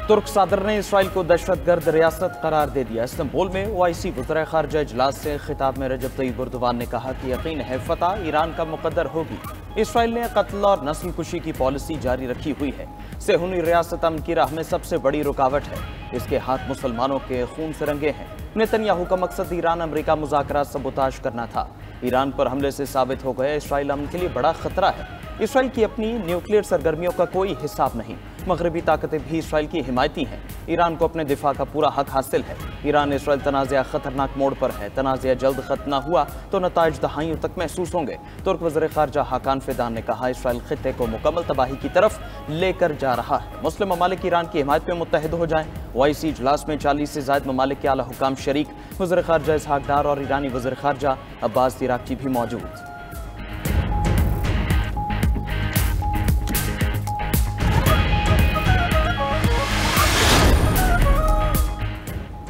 तुर्क सदर ने इसराइल को दहशतगर्द रियासत करार दे दिया। इस्तांबुल में ओआईसी वज़ीर ख़ारजा इजलास से खिताब में रजब तय्यिब एर्दोगान ने कहा कि यकीन है फतह ईरान का मुकद्दर होगी। इसराइल ने कत्ल और नस्ल कुशी की पॉलिसी जारी रखी हुई है। सेहूनी रियासत अमन की राह में सबसे बड़ी रुकावट है। इसके हाथ मुसलमानों के खून से रंगे हैं। नेतन्याहू का मकसद ईरान अमेरिका मुज़ाकरात सबूताज करना था। ईरान पर हमले से साबित हो गया इसराइल अमन के लिए बड़ा खतरा है। इसराइल की अपनी न्यूक्लियर सरगर्मियों का कोई हिसाब नहीं। मगरबी ताकतें भी इसराइल की हिमायती हैं। ईरान को अपने दिफा का पूरा हक हासिल है। ईरान इसराइल तनाज़ा खतरनाक मोड़ पर है। तनाज़ा जल्द खत्म न हुआ तो नताइज दहाइयों तक महसूस होंगे। तुर्क वज़ीर ख़ारजा हाकान फिदान ने कहा इसराइल खित्ते को मुकम्मल तबाही की तरफ लेकर जा रहा है। मुस्लिम ममालिक ईरान की हिमायत में मुत्तहिद हो जाएं। ओआईसी इजलास में 40 से ज़ायद ममालिक के आला हुकाम शरीक। वज़ीर ख़ारजा इसहाक डार और ईरानी वज़ीर ख़ारजा अब्बास इराक़ची भी मौजूद।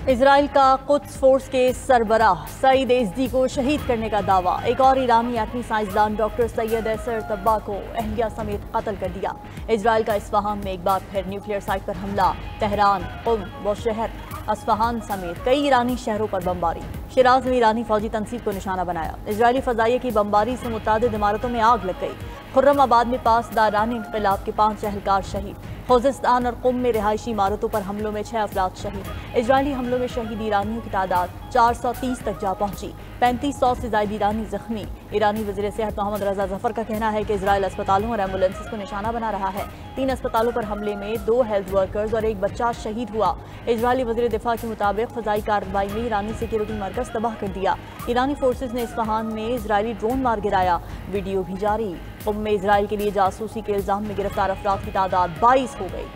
इजराइल का कुद्स फोर्स के सरबराह सईद एज़दी को शहीद करने का दावा। एक और ईरानी एटमी साइंसदान डॉक्टर सैयद एसर तब्बा को अहलिया समेत कत्ल कर दिया। इजराइल का इस्फहान में एक बार फिर न्यूक्लियर साइट पर हमला। तेहरान, कुम व शहर अस्फहान समेत कई ईरानी शहरों पर बमबारी। शिराज में ईरानी फौजी तनसीब को निशाना बनाया। इजरायली फजाइया की बमबारी से मुतादिद इमारतों में आग लग गई। खुर्रमाबाद में पासदारान इंक़िलाब के 5 एहलकार शहीद। खुज़िस्तान और कुम में रिहायशी इमारतों पर हमलों में 6 अफराद शहीद। इजरायली हमलों में शहीद ईरानियों की तादाद 430 तक जा पहुंची। 3500 से ज़ायद ईरानी जख्मी। ईरानी वज़ीर सेहत मोहम्मद रजा जफर का कहना है कि इजराइल अस्पतालों और एम्बुलेंसेस को निशाना बना रहा है। 3 अस्पतालों पर हमले में 2 हेल्थ वर्कर्स और 1 बच्चा शहीद हुआ। इजरायली वज़ीर दिफा के मुताबिक फ़ज़ाई कार्रवाई में ईरानी सिक्योरिटी मरकज़ तबाह कर दिया। ईरानी फोर्सेज ने इस्फहान में इजरायली ड्रोन मार गिराया। वीडियो भी जारी। कुम में इजराइल के लिए जासूसी के इल्जाम में गिरफ्तार अफराद की तादाद 22 हो गई।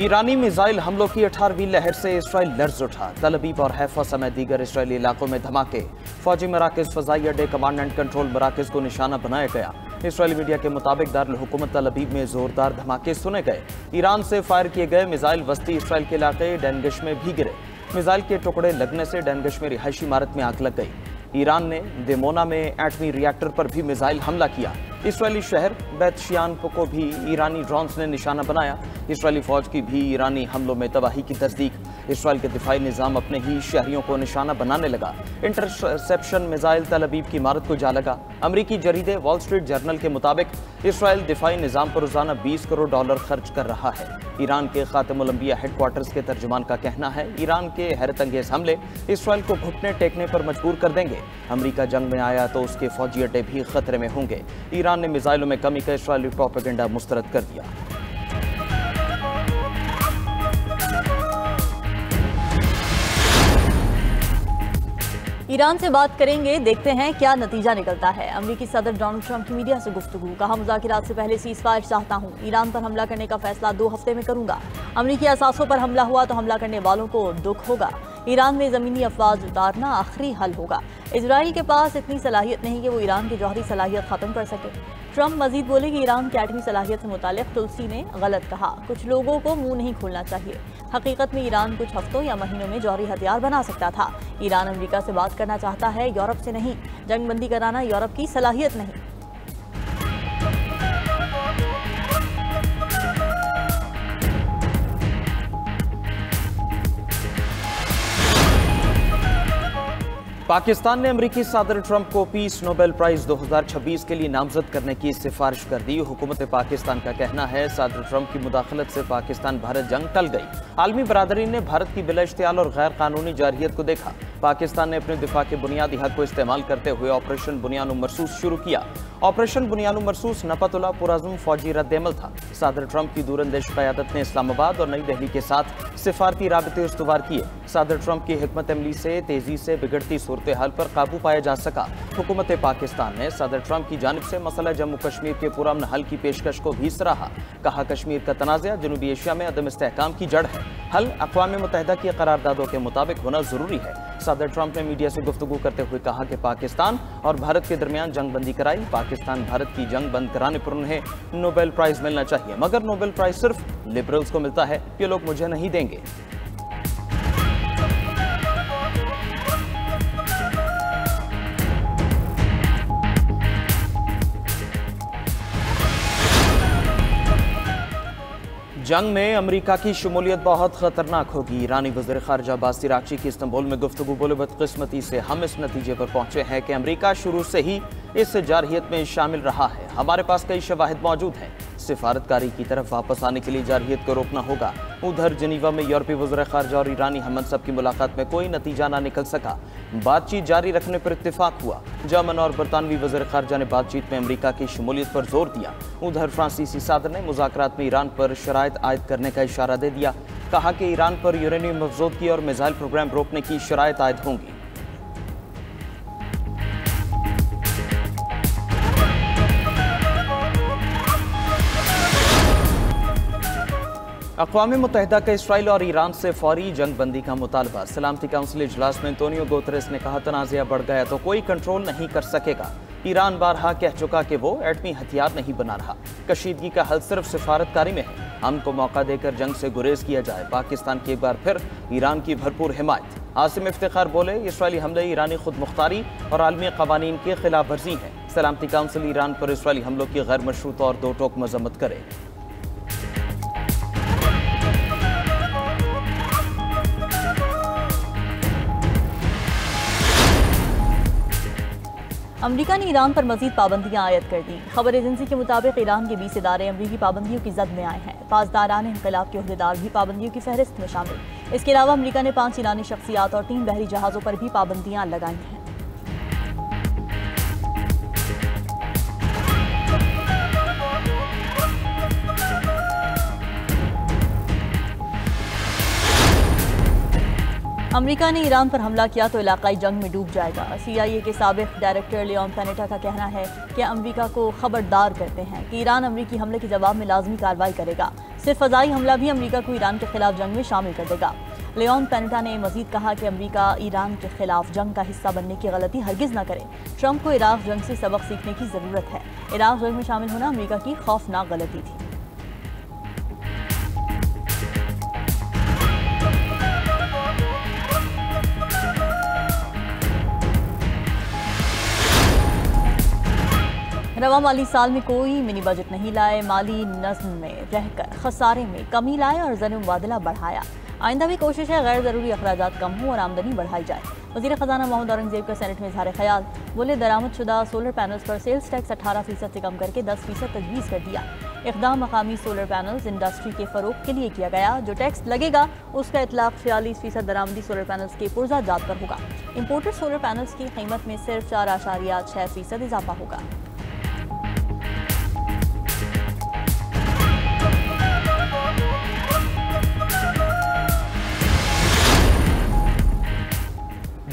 ईरानी मिसाइल हमलों की 18वीं लहर से इसराइल लर्ज उठा। तल अबीब और हैफा समेत दीगर इसराइली इलाकों में धमाके। फौजी मराकज़, फ़ज़ाई अड्डे, कमांड एंड कंट्रोल मराकज़ को निशाना बनाया गया। इसराइली मीडिया के मुताबिक दारुल हुकूमत तल अबीब में जोरदार धमाके सुने गए। ईरान से फायर किए गए मिसाइल वस्ती इसराइल के इलाके डैनगश में भी गिरे। मिसाइल के टुकड़े लगने से डैनगश में रिहायशी इमारत में आग लग गई। ईरान ने दिमोना में एटमी रिएक्टर पर भी मिसाइल हमला किया। इसराइली शहर बैतशियान को भी ईरानी ड्रोन्स ने निशाना बनाया। इसराइली फौज की भी ईरानी हमलों में तबाही की तस्दीक। इसराइल के दिफाई निज़ाम अपने ही शहरियों को निशाना बनाने लगा। इंटरसेप्शन मिसाइल तल अबीब की इमारत को जा लगा। अमरीकी जरीदे वॉल स्ट्रीट जर्नल के मुताबिक इसराइल दिफाई निज़ाम पर रोजाना $20 करोड़ खर्च कर रहा है। ईरान के खातिमुल अंबिया हेडक्वार्टर्स के तर्जुमान का कहना है ईरान के हैरतअंगेज हमले इसराइल को घुटने टेकने पर मजबूर कर देंगे। अमरीका जंग में आया तो उसके फौजी अड्डे भी खतरे में होंगे। ईरान ने मिसाइलों में कमी का इसराइली प्रोपेगेंडा मुस्तरद कर दिया। ईरान से बात करेंगे, देखते हैं क्या नतीजा निकलता है। अमेरिकी सदर डोनाल्ड ट्रंप की मीडिया से गुफ्तगू। कहा मुज़ाकिरात से पहले सीज़फायर चाहता हूँ। ईरान पर हमला करने का फैसला 2 हफ्ते में करूंगा। अमेरिकी असासों पर हमला हुआ तो हमला करने वालों को दुख होगा। ईरान में ज़मीनी अफवाज उतारना आखिरी हल होगा। इजराइल के पास इतनी सलाहियत नहीं कि वो ईरान की जौहरी सलाहियत ख़त्म कर सके। ट्रंप मजीद बोले कि ईरान की एटमी सलाहियत से मुतालिक तुलसी ने गलत कहा। कुछ लोगों को मुंह नहीं खोलना चाहिए। हकीकत में ईरान कुछ हफ्तों या महीनों में जौहरी हथियार बना सकता था। ईरान अमेरिका से बात करना चाहता है, यूरोप से नहीं। जंग बंदी कराना यूरोप की सलाहियत नहीं। पाकिस्तान ने अमेरिकी सदर ट्रंप को पीस नोबेल प्राइज 2026 के लिए नामजद करने की सिफारिश कर दी। हुकूमत पाकिस्तान का कहना है सदर ट्रंप की मुदाखलत से पाकिस्तान भारत जंग टल गई। आलमी बरादरी ने भारत की बिला इश्तियाल और गैर कानूनी जारहियत को देखा। पाकिस्तान ने अपने दिफा के बुनियादी हक को इस्तेमाल करते हुए ऑपरेशन बुनियान मरसूस शुरू किया। ऑपरेशन बुनियान मरसूस नपतुल्ला पुरअज़्म फौजी रद्द-ए-अमल था। सदर ट्रंप की दूरंदेश क़यादत ने इस्लामाबाद और नई दिल्ली के साथ सिफारती राबते उस्तवार किए। सदर ट्रंप की हिकमत अमली से तेजी से बिगड़ती सूरत हाल पर काबू पाया जा सका। हुकूमत पाकिस्तान ने सदर ट्रंप की जानिब से मसला जम्मू कश्मीर के पुरअमन हल की पेशकश को भी सराहा। कहा कश्मीर का तनाज़ा जनूबी एशिया में अदम इस्तेहकाम की जड़ है। हल अक़वाम मुत्तहिदा की करारदादों के मुताबिक होना जरूरी है। सदर ट्रंप ने मीडिया से गुफ्तगू करते हुए कहा कि पाकिस्तान और भारत के दरमियान जंग बंदी कराई। पाकिस्तान भारत की जंग बंद कराने पर उन्हें नोबेल प्राइज मिलना चाहिए, मगर नोबेल प्राइज सिर्फ लिबरल्स को मिलता है। ये लोग मुझे नहीं देंगे। जंग में अमेरिका की शमूलियत बहुत खतरनाक होगी। ईरानी वज़ीर ख़ारजा अब्बास इराक़ची की इस्तांबुल में गुफ्तगू बोले बदकिस्मती से हम इस नतीजे पर पहुंचे हैं कि अमेरिका शुरू से ही इस जारहियत में शामिल रहा है। हमारे पास कई शवाहिद मौजूद हैं। सिफारतकारी की तरफ वापस आने के लिए जारहियत को रोकना होगा। उधर जिनीवा में यूरोपीय वज़ीर ख़ारजा और ईरानी हममनसब की मुलाकात में कोई नतीजा ना निकल सका। बातचीत जारी रखने पर इत्तेफाक हुआ। जर्मन और बरतानवी वज़ीर ख़ारजा ने बातचीत में अमेरिका की शमूलियत पर जोर दिया। उधर फ्रांसीसी सदर ने मुज़ाकरात में ईरान पर शराइत आयद करने का इशारा दे दिया। कहा कि ईरान पर यूरेनियम अफजोदगी और मिसाइल प्रोग्राम रोकने की शराइत आयद होंगी। अक़वाम मुत्तहिदा का इसराइल और ईरान से फौरी जंग बंदी का मुतालबा। सलामती काउंसिल इजलास में एंटोनियो गुतेरेस ने कहा, तनाज़ा बढ़ गया तो कोई कंट्रोल नहीं कर सकेगा। ईरान बारहा कह चुका कि वो एटमी हथियार नहीं बना रहा। कशीदगी का हल सिर्फ सिफारतकारी में है। हमको मौका देकर जंग से गुरेज किया जाए। पाकिस्तान की एक बार फिर ईरान की भरपूर हिमायत। आसिम इफ्तिखार बोले, इसराइली हमले ईरानी खुद मुख्तारी और आलमी कवानीन की खिलाफ वर्जी है। सलामती काउंसिल ईरान पर इसराइली हमलों की गैर मशरूत और दो टोक मजम्मत करे। अमेरिका ने ईरान पर मजीद पाबंदियां आयद कर दी। खबर एजेंसी के मुताबिक ईरान के 20 इदारे अमरीकी पाबंदियों की जद में आए हैं। 5 दारान इनकलाब के अहदेदार भी पाबंदियों की फहरिस्त में शामिल। इसके अलावा अमेरिका ने 5 ईरानी शख्सियात और 3 बहरी जहाज़ों पर भी पाबंदियां लगाई हैं। अमेरिका ने ईरान पर हमला किया तो इलाकाई जंग में डूब जाएगा। CIA के साबिक डायरेक्टर लियोन पैनेटा का कहना है कि अमेरिका को खबरदार करते हैं कि ईरान अमेरिकी हमले के जवाब में लाजमी कार्रवाई करेगा। सिर्फ फ़ज़ाई हमला भी अमेरिका को ईरान के खिलाफ जंग में शामिल कर देगा। लियोन पैनेटा ने मजीद कहा कि अमेरिका ईरान के खिलाफ जंग का हिस्सा बनने की गलती हरगिज़ न करे। ट्रंप को इराक़ जंग से सबक सीखने की ज़रूरत है। इराक़ जंग में शामिल होना अमेरिका की खौफनाक गलती थी। रवा माली साल में कोई मिनी बजट नहीं लाए। माली नज़्म में रहकर खसारे में कमी लाए और ज़र मुबादला बढ़ाया। आइंदा भी कोशिश है गैर ज़रूरी अखराजात कम हो और आमदनी बढ़ाई जाए। वज़ीर ख़जाना मोहम्मद औरंगज़ेब का सेनेट में इज़हार ख्याल। बोले, दरामदशुदा सोलर पैनल्स पर सेल्स टैक्स 18% से कम करके 10% तजवीज़ कर दिया। इक़दाम मकामी सोलर पैनल्स इंडस्ट्री के फ़रोग़ के लिए किया गया। जो टैक्स लगेगा उसका इतलाक़ 46% दरामदी सोलर पैनल्स के पुर्जा जात पर होगा। इम्पोर्टेड सोलर पैनल्स की कीमत में सिर्फ 4.6% इजाफा होगा।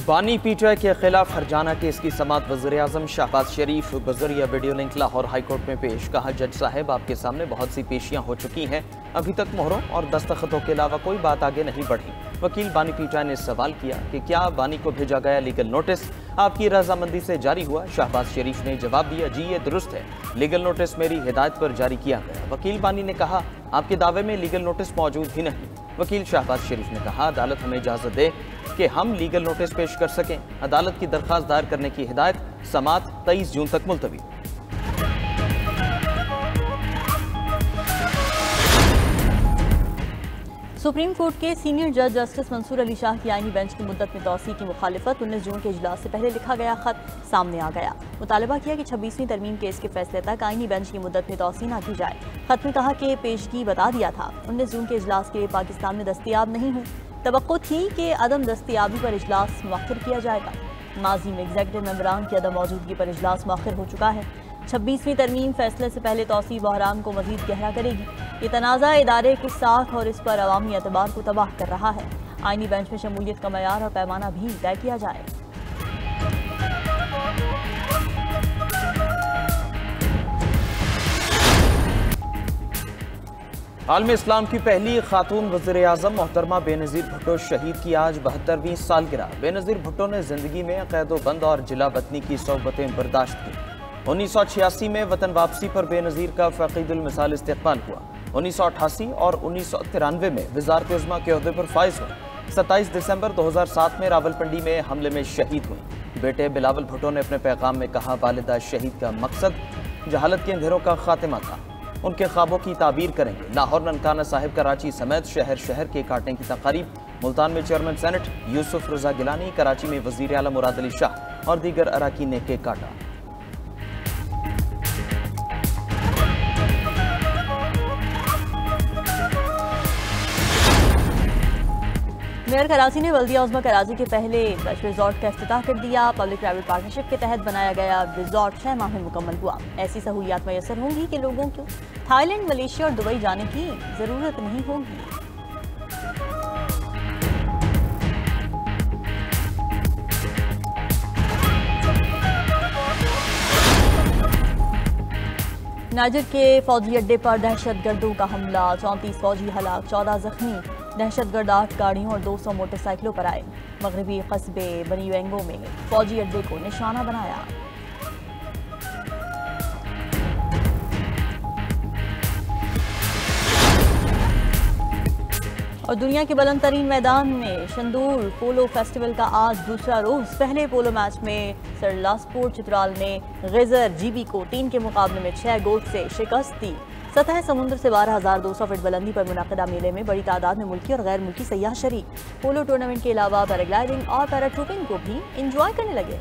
बानी पीटीआई के खिलाफ हरजाना केस की समाअत वज़ीर-ए-आज़म शहबाज शरीफ बज़रिया video link Lahore high court में पेश। कहा, जज साहब, आपके सामने बहुत सी पेशियां हो चुकी हैं, अभी तक मोहरों और दस्तखतों के अलावा कोई बात आगे नहीं बढ़ी। वकील बानी पीटीआई ने सवाल किया कि क्या बानी को भेजा गया लीगल नोटिस आपकी रजामंदी से जारी हुआ? शहबाज शरीफ ने जवाब दिया, जी ये दुरुस्त है, लीगल नोटिस मेरी हिदायत पर जारी किया गया। वकील बानी ने कहा, आपके दावे में लीगल नोटिस मौजूद ही नहीं। वकील शहबाज शरीफ ने कहा, अदालत हमें इजाज़त दे कि हम लीगल नोटिस पेश कर सकें। अदालत की दरख्वास्त दायर करने की हिदायत। समाअत 23 जून तक मुलतवी। सुप्रीम कोर्ट के सीनियर जज जस्टिस मंसूर अली शाह की आईनी बेंच की मुद्दत में तौसी की मुखालिफत। 19 जून के इजलास से पहले लिखा गया खत सामने आ गया। मुतालबा किया कि 26वीं तरमीम केस के फैसले तक आईनी बेंच की मुद्दत में तौसी न की जाए। खत में कहा कि पेशगी बता दिया था 19 जून के इजलास के लिए पाकिस्तान में दस्तयाब नहीं हूँ। तवक्को थी कि अदम दस्तयाबी पर इजलास मुअख्खर किया जाएगा। माजी में एग्जीक्यूटिव मेंबरान की अदम मौजूदगी पर इजलास मुअख्खर हो चुका है। 26वीं तरमीम फैसले से पहले तौसी बहरान को मजीद गहरा करेगी। ये तनाज़ा इदारे की साख और इस पर अवामी एतबार को तबाह कर रहा है। आईनी बेंच में शमूलियत का मयार और पैमाना भी तय किया जाए। आलम इस्लाम की पहली खातून वज़ीर-ए-आज़म मोहतरमा बेनज़ीर भुट्टो शहीद की आज 72वीं सालगिरह। बेनज़ीर भुट्टो ने जिंदगी में क़ैद-ओ-बंद और जिला वतनी की सोबतें बर्दाश्त की। 1986 में वतन वापसी पर बेनज़ीर का फ़क़ीदुल मिसाल इस्तिक़बाल हुआ। 1988 और 1993 में वज़ारत-ए-उज़्मा के ओहदे पर फाइज हुई। 27 दिसंबर 2007 में रावलपिंडी में हमले में शहीद हुई। बेटे बिलावल भुट्टो ने अपने पैगाम में कहा, वालिदा शहीद का मकसद जहालत के अंधेरों का खात्मा था। उनके ख्वाबों की ताबीर करेंगे। लाहौर ननकाना साहिब कराची समेत शहर शहर के काटने की तकारीब। मुल्तान में चेयरमैन सेनेट यूसुफ रजा गिलानी, कराची में वजीर आला मुराद अली शाह और दीगर अराकीन ने केक काटा। मेयर कराची ने बल्दिया उज़्मा कराची के पहले बेस्ट रिजॉर्ट का इफ्तिताह कर दिया। पब्लिक प्राइवेट पार्टनरशिप के तहत बनाया गया रिजॉर्ट 6 माह में मुकम्मल हुआ। ऐसी सहूलियात मैसर होंगी कि लोगों को थाईलैंड, मलेशिया और दुबई जाने की ज़रूरत नहीं होगी। नाइजर के फौजी अड्डे पर दहशतगर्दों का हमला, 34 फौजी हलाक, 14 जख्मी। दहशतगर्द 8 गाड़ियों और 200 मोटरसाइकिलों पर आए। मगरबी कस्बे बनीवेंगो में फौजी अड्डे को निशाना बनाया। और दुनिया के बुलंद तरीन मैदान में शंदूर पोलो फेस्टिवल का आज दूसरा रोज। पहले पोलो मैच में सरलासपुर चित्राल ने गेजर जीबी को 3 के मुकाबले में 6 गोल से शिकस्त दी। सतह समुद्र से 12,200 फीट बुलंदी पर मुनाकिदा मेले में बड़ी तादाद में मुल्की और गैर मुल्की सयाह शरीक। पोलो टूर्नामेंट के अलावा पैराग्लाइडिंग और पैराट्रूपिंग को भी इंजॉय करने लगे।